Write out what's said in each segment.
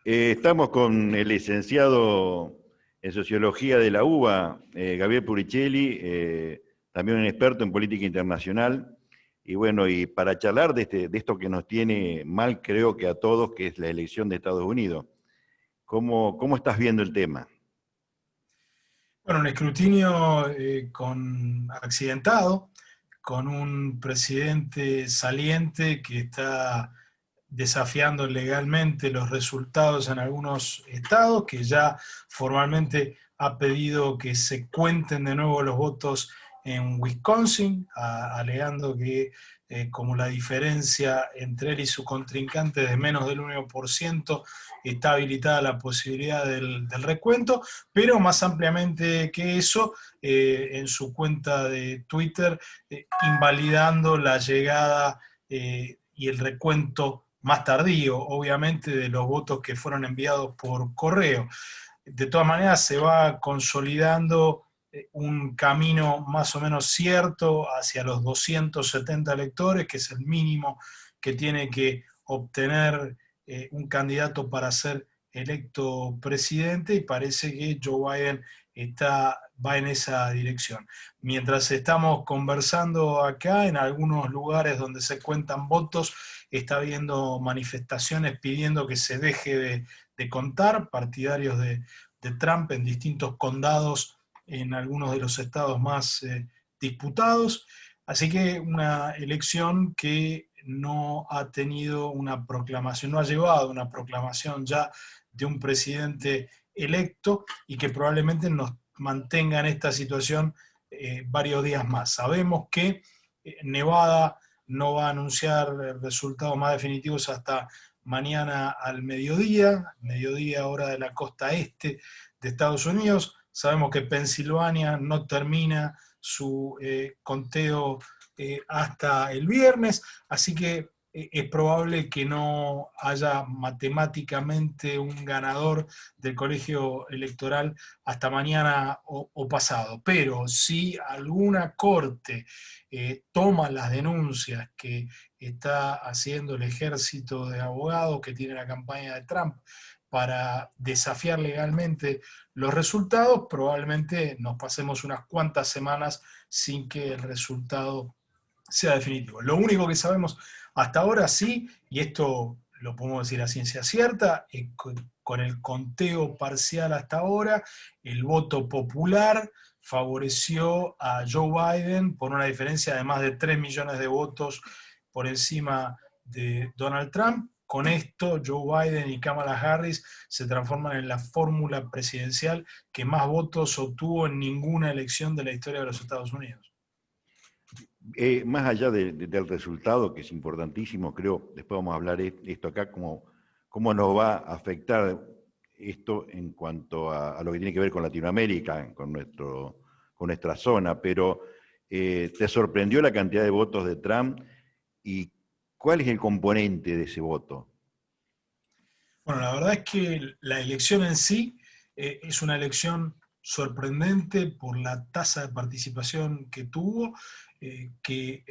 Estamos con el licenciado en Sociología de la UBA, Gabriel Puricelli, también un experto en política internacional. Y bueno, y para charlar de esto que nos tiene mal, creo que a todos, que es la elección de Estados Unidos. ¿Cómo estás viendo el tema? Bueno, un escrutinio accidentado, con un presidente saliente que está desafiando legalmente los resultados en algunos estados, que ya formalmente ha pedido que se cuenten de nuevo los votos en Wisconsin, alegando que como la diferencia entre él y su contrincante es de menos del 1%, está habilitada la posibilidad del recuento, pero más ampliamente que eso, en su cuenta de Twitter, invalidando la llegada y el recuento más tardío, obviamente, de los votos que fueron enviados por correo. De todas maneras, se va consolidando un camino más o menos cierto hacia los 270 electores, que es el mínimo que tiene que obtener un candidato para ser electo presidente, y parece que Joe Biden va en esa dirección. Mientras estamos conversando acá, en algunos lugares donde se cuentan votos, está habiendo manifestaciones pidiendo que se deje de contar, partidarios de Trump en distintos condados en algunos de los estados más disputados. Así que una elección que no ha tenido una proclamación, no ha llevado una proclamación ya de un presidente electo, y que probablemente nos mantenga en esta situación varios días más. Sabemos que Nevada no va a anunciar resultados más definitivos hasta mañana al mediodía hora de la costa este de Estados Unidos. Sabemos que Pensilvania no termina su conteo hasta el viernes, así que es probable que no haya matemáticamente un ganador del colegio electoral hasta mañana o pasado. Pero si alguna corte toma las denuncias que está haciendo el ejército de abogados que tiene la campaña de Trump para desafiar legalmente los resultados, probablemente nos pasemos unas cuantas semanas sin que el resultado sea definitivo. Lo único que sabemos hasta ahora, sí, y esto lo podemos decir a ciencia cierta, con el conteo parcial hasta ahora, el voto popular favoreció a Joe Biden por una diferencia de más de 3 millones de votos por encima de Donald Trump. Con esto, Joe Biden y Kamala Harris se transforman en la fórmula presidencial que más votos obtuvo en ninguna elección de la historia de los Estados Unidos. Más allá del resultado, que es importantísimo, creo, después vamos a hablar esto acá, cómo nos va a afectar esto en cuanto a lo que tiene que ver con Latinoamérica, con nuestra zona, pero ¿te sorprendió la cantidad de votos de Trump y cuál es el componente de ese voto? Bueno, la verdad es que la elección en sí es una elección sorprendente por la tasa de participación que tuvo, que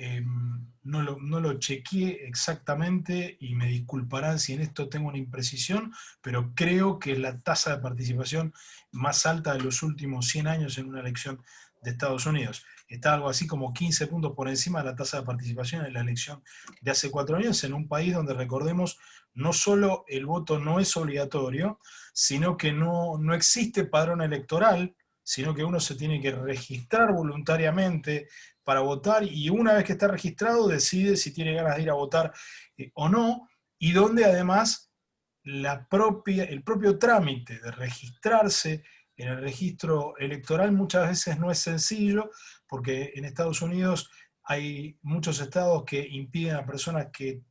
no lo chequeé exactamente y me disculparán si en esto tengo una imprecisión, pero creo que es la tasa de participación más alta de los últimos 100 años en una elección de Estados Unidos. Está algo así como 15 puntos por encima de la tasa de participación en la elección de hace 4 años, en un país donde, recordemos, no solo el voto no es obligatorio, sino que no existe padrón electoral, sino que uno se tiene que registrar voluntariamente para votar, y una vez que está registrado decide si tiene ganas de ir a votar o no, y donde además el propio trámite de registrarse en el registro electoral muchas veces no es sencillo, porque en Estados Unidos hay muchos estados que impiden a personas que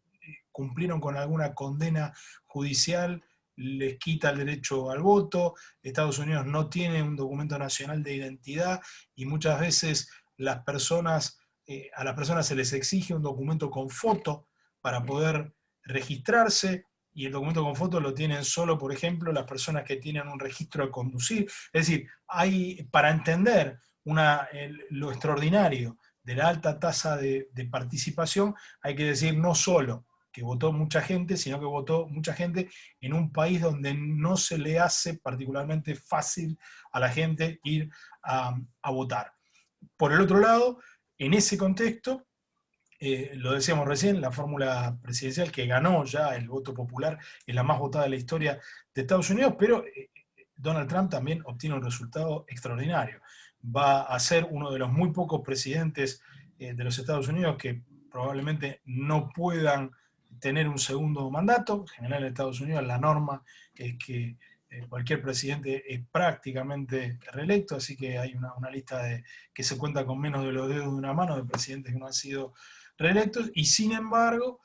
cumplieron con alguna condena judicial, les quita el derecho al voto. Estados Unidos no tiene un documento nacional de identidad, y muchas veces a las personas se les exige un documento con foto para poder registrarse, y el documento con foto lo tienen solo, por ejemplo, las personas que tienen un registro de conducir. Es decir, para entender lo extraordinario de la alta tasa de participación, hay que decir no solo que votó mucha gente, sino que votó mucha gente en un país donde no se le hace particularmente fácil a la gente ir a votar. Por el otro lado, en ese contexto, lo decíamos recién, la fórmula presidencial que ganó ya el voto popular es la más votada de la historia de Estados Unidos, pero Donald Trump también obtiene un resultado extraordinario. Va a ser uno de los muy pocos presidentes de los Estados Unidos que probablemente no puedan tener un segundo mandato. En general en Estados Unidos la norma es que cualquier presidente es prácticamente reelecto, así que hay una lista que se cuenta con menos de los dedos de una mano de presidentes que no han sido reelectos, y sin embargo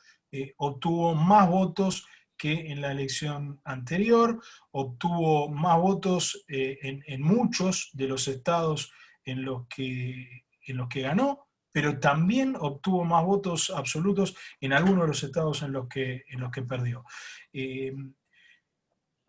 obtuvo más votos que en la elección anterior, obtuvo más votos en muchos de los estados en los que ganó, pero también obtuvo más votos absolutos en algunos de los estados en los que perdió.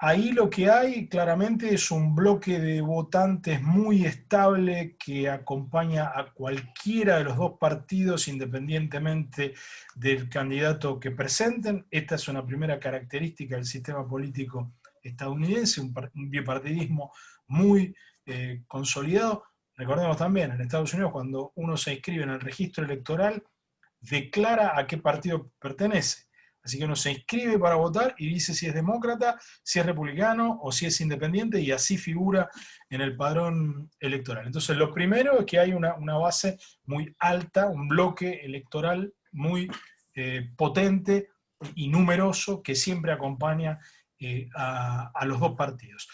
Ahí lo que hay claramente es un bloque de votantes muy estable que acompaña a cualquiera de los dos partidos independientemente del candidato que presenten. Esta es una primera característica del sistema político estadounidense, un bipartidismo muy consolidado. Recordemos también, en Estados Unidos cuando uno se inscribe en el registro electoral, declara a qué partido pertenece. Así que uno se inscribe para votar y dice si es demócrata, si es republicano o si es independiente, y así figura en el padrón electoral. Entonces, lo primero es que hay una base muy alta, un bloque electoral muy potente y numeroso que siempre acompaña a los dos partidos.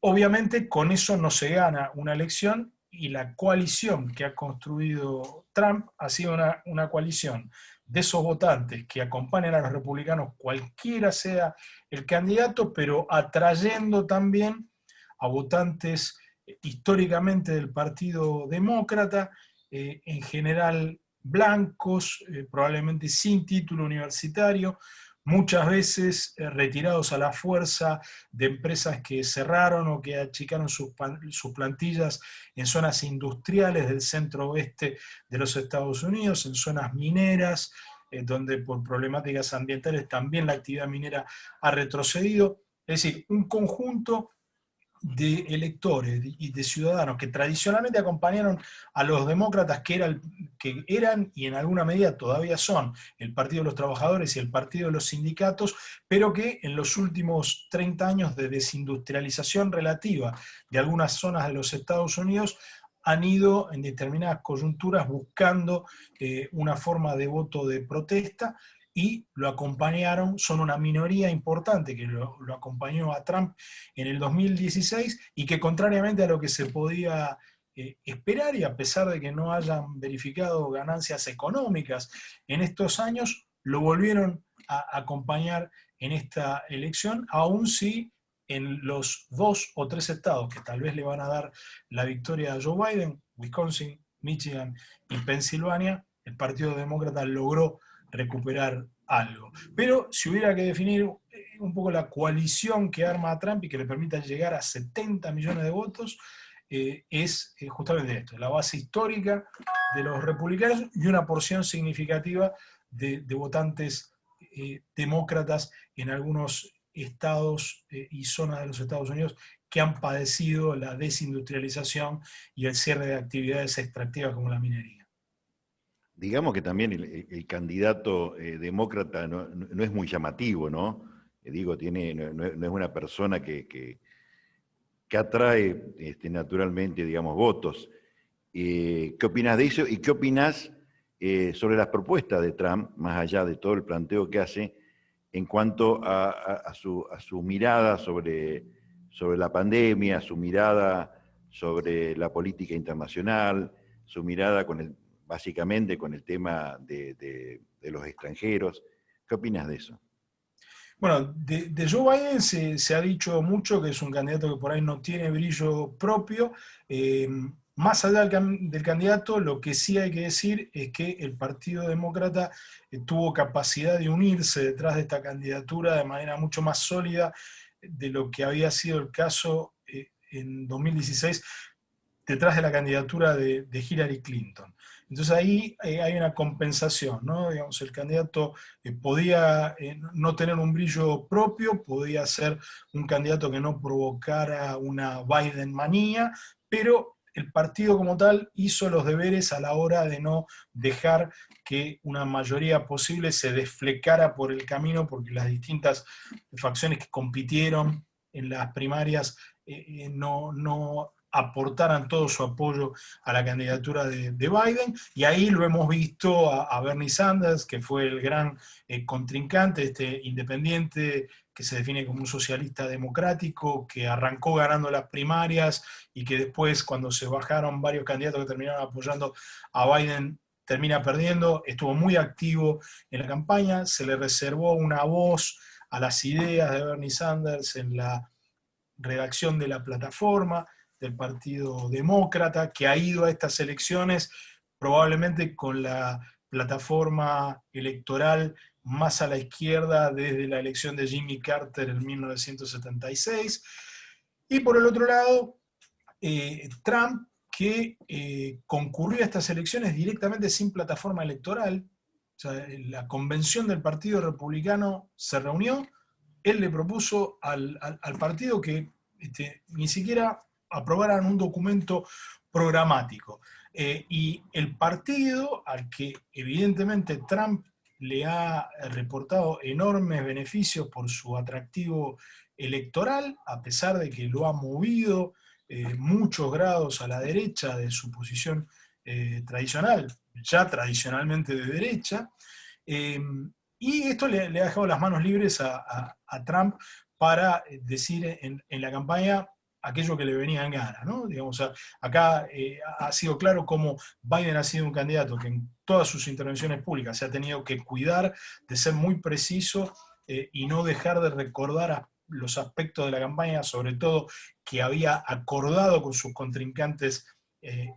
Obviamente, con eso no se gana una elección, y la coalición que ha construido Trump ha sido una coalición de esos votantes que acompañan a los republicanos, cualquiera sea el candidato, pero atrayendo también a votantes históricamente del Partido Demócrata, en general blancos, probablemente sin título universitario, muchas veces retirados a la fuerza de empresas que cerraron o que achicaron sus plantillas en zonas industriales del centro oeste de los Estados Unidos, en zonas mineras, donde por problemáticas ambientales también la actividad minera ha retrocedido. Es decir, un conjunto de electores y de ciudadanos que tradicionalmente acompañaron a los demócratas, que eran y en alguna medida todavía son el Partido de los Trabajadores y el Partido de los Sindicatos, pero que en los últimos 30 años de desindustrialización relativa de algunas zonas de los Estados Unidos han ido en determinadas coyunturas buscando una forma de voto de protesta, y lo acompañaron, son una minoría importante que lo acompañó a Trump en el 2016, y que contrariamente a lo que se podía esperar, y a pesar de que no hayan verificado ganancias económicas en estos años, lo volvieron a acompañar en esta elección, aun si en los 2 o 3 estados que tal vez le van a dar la victoria a Joe Biden, Wisconsin, Michigan y Pensilvania, el Partido Demócrata logró recuperar algo. Pero si hubiera que definir un poco la coalición que arma a Trump y que le permita llegar a 70 millones de votos, es justamente esto, la base histórica de los republicanos y una porción significativa de votantes demócratas en algunos estados y zonas de los Estados Unidos que han padecido la desindustrialización y el cierre de actividades extractivas como la minería. Digamos que también el candidato demócrata no es muy llamativo, ¿no? Digo, no es una persona que atrae naturalmente, digamos, votos. ¿Qué opinas de eso? ¿Y qué opinas sobre las propuestas de Trump, más allá de todo el planteo que hace, en cuanto a su mirada sobre la pandemia, su mirada sobre la política internacional, su mirada básicamente con el tema de los extranjeros? ¿Qué opinas de eso? Bueno, de Joe Biden se ha dicho mucho que es un candidato que por ahí no tiene brillo propio. Más allá del candidato, lo que sí hay que decir es que el Partido Demócrata tuvo capacidad de unirse detrás de esta candidatura de manera mucho más sólida de lo que había sido el caso en 2016 detrás de la candidatura de Hillary Clinton. Entonces ahí hay una compensación, ¿no? Digamos, el candidato podía no tener un brillo propio, podía ser un candidato que no provocara una Biden manía, pero el partido como tal hizo los deberes a la hora de no dejar que una mayoría posible se desflecara por el camino, porque las distintas facciones que compitieron en las primarias no aportaran todo su apoyo a la candidatura de Biden, y ahí lo hemos visto a Bernie Sanders, que fue el gran contrincante, este independiente que se define como un socialista democrático, que arrancó ganando las primarias y que después, cuando se bajaron varios candidatos que terminaron apoyando a Biden, termina perdiendo. Estuvo muy activo en la campaña, se le reservó una voz a las ideas de Bernie Sanders en la redacción de la plataforma del Partido Demócrata, que ha ido a estas elecciones probablemente con la plataforma electoral más a la izquierda desde la elección de Jimmy Carter en 1976. Y por el otro lado, Trump, que concurrió a estas elecciones directamente sin plataforma electoral. O sea, la convención del Partido Republicano se reunió, él le propuso al partido que ni siquiera aprobaran un documento programático. Y el partido, al que evidentemente Trump le ha reportado enormes beneficios por su atractivo electoral, a pesar de que lo ha movido muchos grados a la derecha de su posición tradicional, ya tradicionalmente de derecha, y esto le ha dejado las manos libres a Trump para decir en la campaña aquello que le venía en gana, ¿no? Digamos, acá ha sido claro cómo Biden ha sido un candidato que en todas sus intervenciones públicas se ha tenido que cuidar de ser muy preciso y no dejar de recordar los aspectos de la campaña, sobre todo que había acordado con sus contrincantes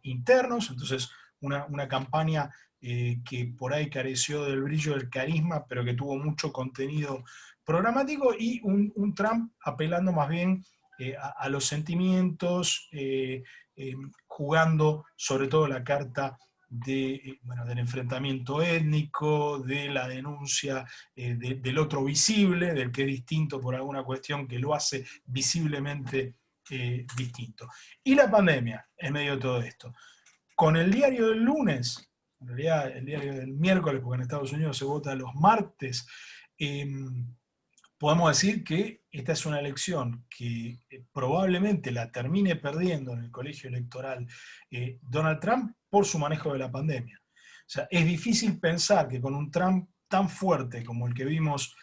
internos. Entonces, una campaña que por ahí careció del brillo del carisma, pero que tuvo mucho contenido programático, y un Trump apelando más bien a los sentimientos, jugando sobre todo la carta del enfrentamiento étnico, de la denuncia del otro visible, del que es distinto por alguna cuestión que lo hace visiblemente distinto. Y la pandemia en medio de todo esto. Con el diario del lunes, en realidad el diario del miércoles, porque en Estados Unidos se vota los martes, eh, podemos decir que esta es una elección que probablemente la termine perdiendo en el colegio electoral Donald Trump por su manejo de la pandemia. O sea, es difícil pensar que con un Trump tan fuerte como el que vimos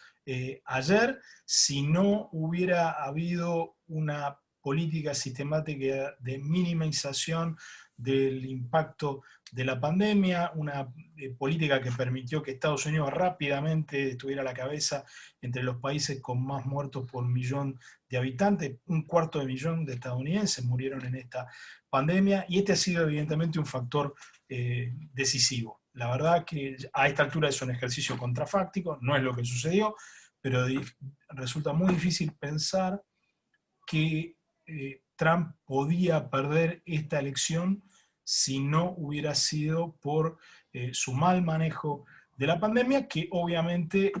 ayer, si no hubiera habido una política sistemática de minimización del impacto de la pandemia, una política que permitió que Estados Unidos rápidamente estuviera a la cabeza entre los países con más muertos por millón de habitantes. 250.000 de estadounidenses murieron en esta pandemia, y este ha sido evidentemente un factor decisivo. La verdad que a esta altura es un ejercicio contrafáctico, no es lo que sucedió, pero resulta muy difícil pensar que Trump podía perder esta elección si no hubiera sido por su mal manejo de la pandemia, que obviamente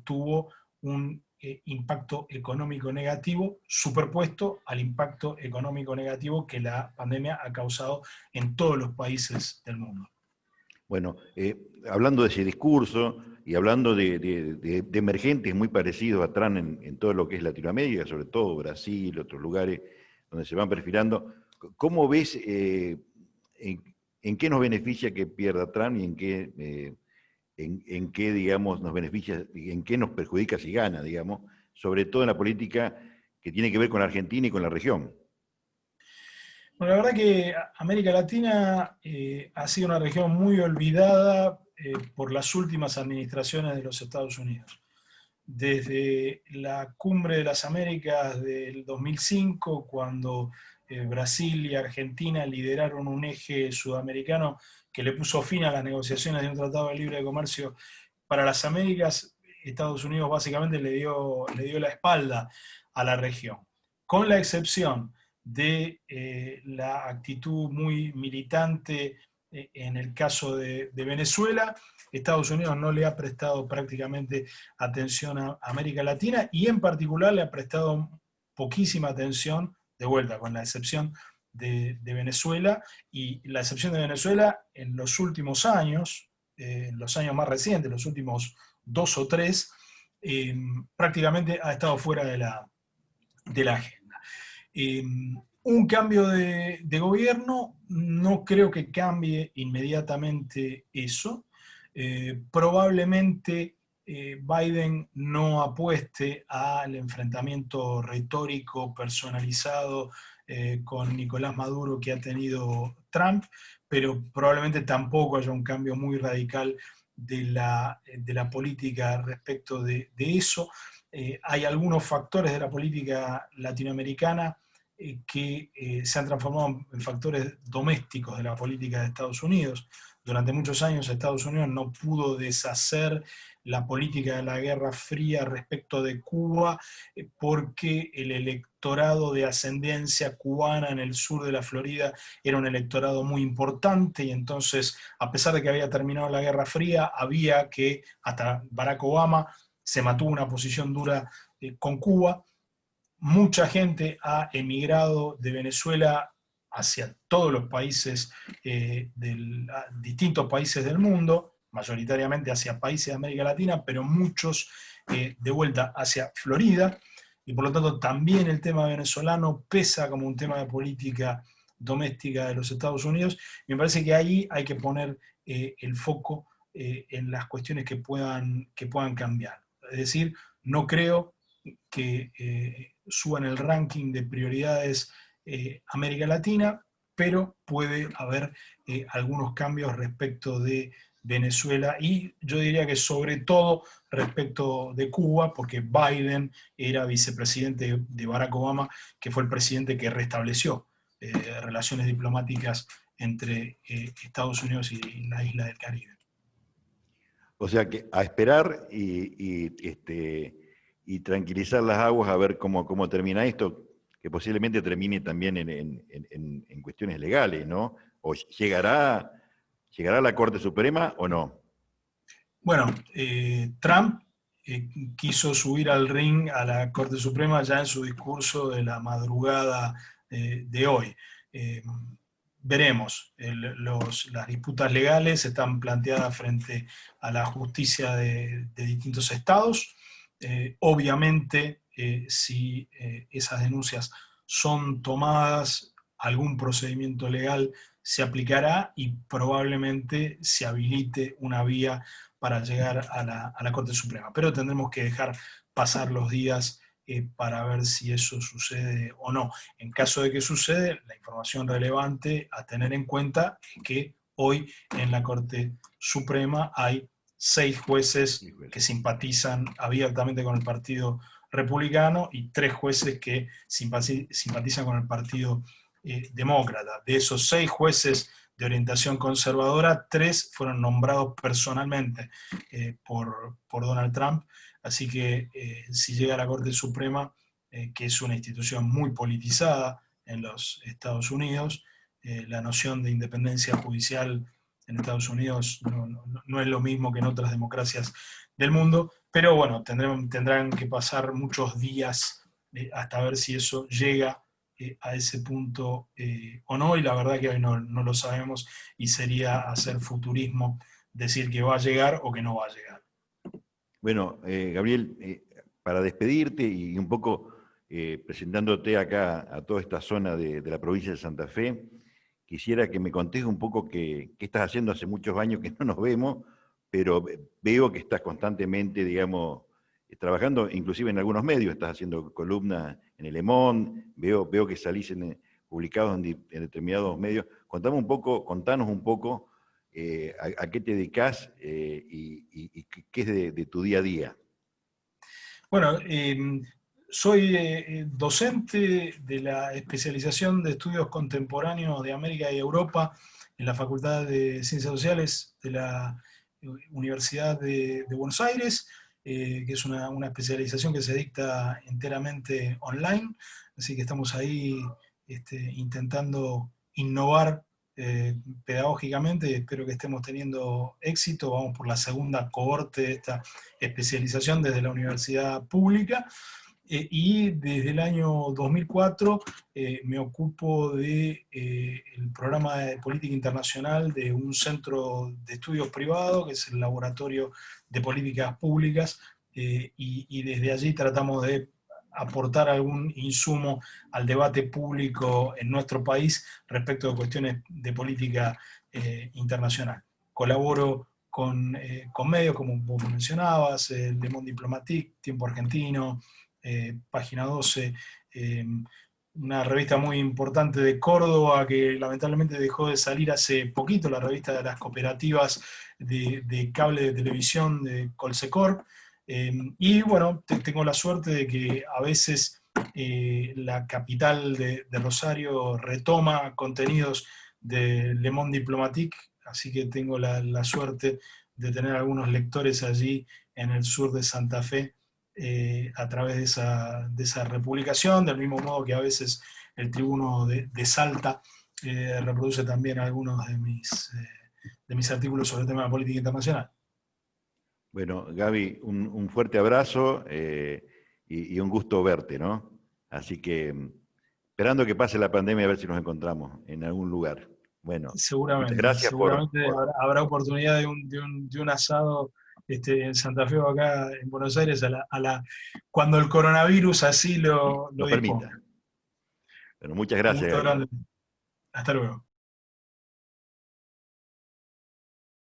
tuvo un impacto económico negativo superpuesto al impacto económico negativo que la pandemia ha causado en todos los países del mundo. Bueno, hablando de ese discurso y hablando de emergentes muy parecidos a Trump en todo lo que es Latinoamérica, sobre todo Brasil, otros lugares donde se van perfilando, ¿cómo ves en qué nos beneficia que pierda Trump y en qué, digamos, nos beneficia, en qué nos perjudica si gana, digamos, sobre todo en la política que tiene que ver con la Argentina y con la región? Bueno, la verdad que América Latina ha sido una región muy olvidada por las últimas administraciones de los Estados Unidos. Desde la Cumbre de las Américas del 2005, cuando Brasil y Argentina lideraron un eje sudamericano que le puso fin a las negociaciones de un tratado de libre comercio para las Américas, Estados Unidos básicamente le dio la espalda a la región, con la excepción de la actitud muy militante en el caso de Venezuela. Estados Unidos no le ha prestado prácticamente atención a América Latina y en particular le ha prestado poquísima atención, de vuelta, con la excepción de Venezuela, y la excepción de Venezuela en los últimos años, en los años más recientes, los últimos 2 o 3, prácticamente ha estado fuera de la agenda. Un cambio de gobierno no creo que cambie inmediatamente eso. Probablemente Biden no apueste al enfrentamiento retórico personalizado con Nicolás Maduro que ha tenido Trump, pero probablemente tampoco haya un cambio muy radical de la política respecto de eso. Hay algunos factores de la política latinoamericana que se han transformado en factores domésticos de la política de Estados Unidos. Durante muchos años Estados Unidos no pudo deshacer la política de la Guerra Fría respecto de Cuba porque el electorado de ascendencia cubana en el sur de la Florida era un electorado muy importante y entonces, a pesar de que había terminado la Guerra Fría, había que, hasta Barack Obama se mantuvo una posición dura con Cuba. Mucha gente ha emigrado de Venezuela hacia todos los países, distintos países del mundo, mayoritariamente hacia países de América Latina, pero muchos de vuelta hacia Florida, y por lo tanto también el tema venezolano pesa como un tema de política doméstica de los Estados Unidos. Me parece que ahí hay que poner el foco en las cuestiones que puedan cambiar. Es decir, no creo que suban el ranking de prioridades América Latina, pero puede haber algunos cambios respecto de Venezuela y yo diría que sobre todo respecto de Cuba, porque Biden era vicepresidente de Barack Obama, que fue el presidente que restableció relaciones diplomáticas entre Estados Unidos y la isla del Caribe. O sea que a esperar y tranquilizar las aguas a ver cómo termina esto, que posiblemente termine también en cuestiones legales, ¿no? ¿O llegará a la Corte Suprema o no? Bueno, Trump quiso subir al ring a la Corte Suprema ya en su discurso de la madrugada de hoy. Veremos, las disputas legales están planteadas frente a la justicia de distintos estados. Obviamente, si esas denuncias son tomadas, algún procedimiento legal se aplicará y probablemente se habilite una vía para llegar a la Corte Suprema. Pero tendremos que dejar pasar los días para ver si eso sucede o no. En caso de que sucede, la información relevante a tener en cuenta es que hoy en la Corte Suprema hay 6 jueces que simpatizan abiertamente con el Partido Republicano y 3 jueces que simpatizan con el Partido Demócrata. De esos 6 jueces de orientación conservadora, 3 fueron nombrados personalmente por Donald Trump. Así que si llega a la Corte Suprema, que es una institución muy politizada en los Estados Unidos, la noción de independencia judicial en Estados Unidos no es lo mismo que en otras democracias del mundo, pero bueno, tendrán que pasar muchos días hasta ver si eso llega a ese punto o no, y la verdad que hoy no lo sabemos y sería hacer futurismo decir que va a llegar o que no va a llegar. Bueno, Gabriel, para despedirte y un poco presentándote acá a toda esta zona de la provincia de Santa Fe, quisiera que me contés un poco qué estás haciendo. Hace muchos años que no nos vemos, pero veo que estás constantemente, digamos, trabajando, inclusive en algunos medios, estás haciendo columnas en el Le Monde, veo que salís publicados en determinados medios. Contanos un poco a qué te dedicás y qué es de tu día a día. Bueno, soy docente de la especialización de estudios contemporáneos de América y Europa en la Facultad de Ciencias Sociales de la Universidad de Buenos Aires, que es una especialización que se dicta enteramente online, así que estamos ahí intentando innovar pedagógicamente, espero que estemos teniendo éxito. Vamos por la segunda cohorte de esta especialización desde la universidad pública. Y desde el año 2004 me ocupo del programa de política internacional de un centro de estudios privado, que es el Laboratorio de Políticas Públicas, y desde allí tratamos de aportar algún insumo al debate público en nuestro país respecto de cuestiones de política internacional. Colaboro con medios, como vos mencionabas, el Le Monde Diplomatique, Tiempo Argentino, Página 12, una revista muy importante de Córdoba que lamentablemente dejó de salir hace poquito, la revista de las cooperativas de cable de televisión de Colsecor. Y bueno, tengo la suerte de que a veces la capital de Rosario retoma contenidos de Le Monde Diplomatique, así que tengo la suerte de tener algunos lectores allí en el sur de Santa Fe, a través de esa republicación, del mismo modo que a veces el Tribuno de Salta reproduce también algunos de mis artículos sobre el tema de política internacional. Bueno, Gaby, un fuerte abrazo y un gusto verte, ¿no? Así que esperando que pase la pandemia a ver si nos encontramos en algún lugar. Bueno, muchas Seguramente, gracias seguramente habrá oportunidad de un asado en Santa Fe o acá en Buenos Aires cuando el coronavirus así lo lo disponga. permita. Bueno, muchas Un gracias, gusto Gaby. grande. Hasta luego.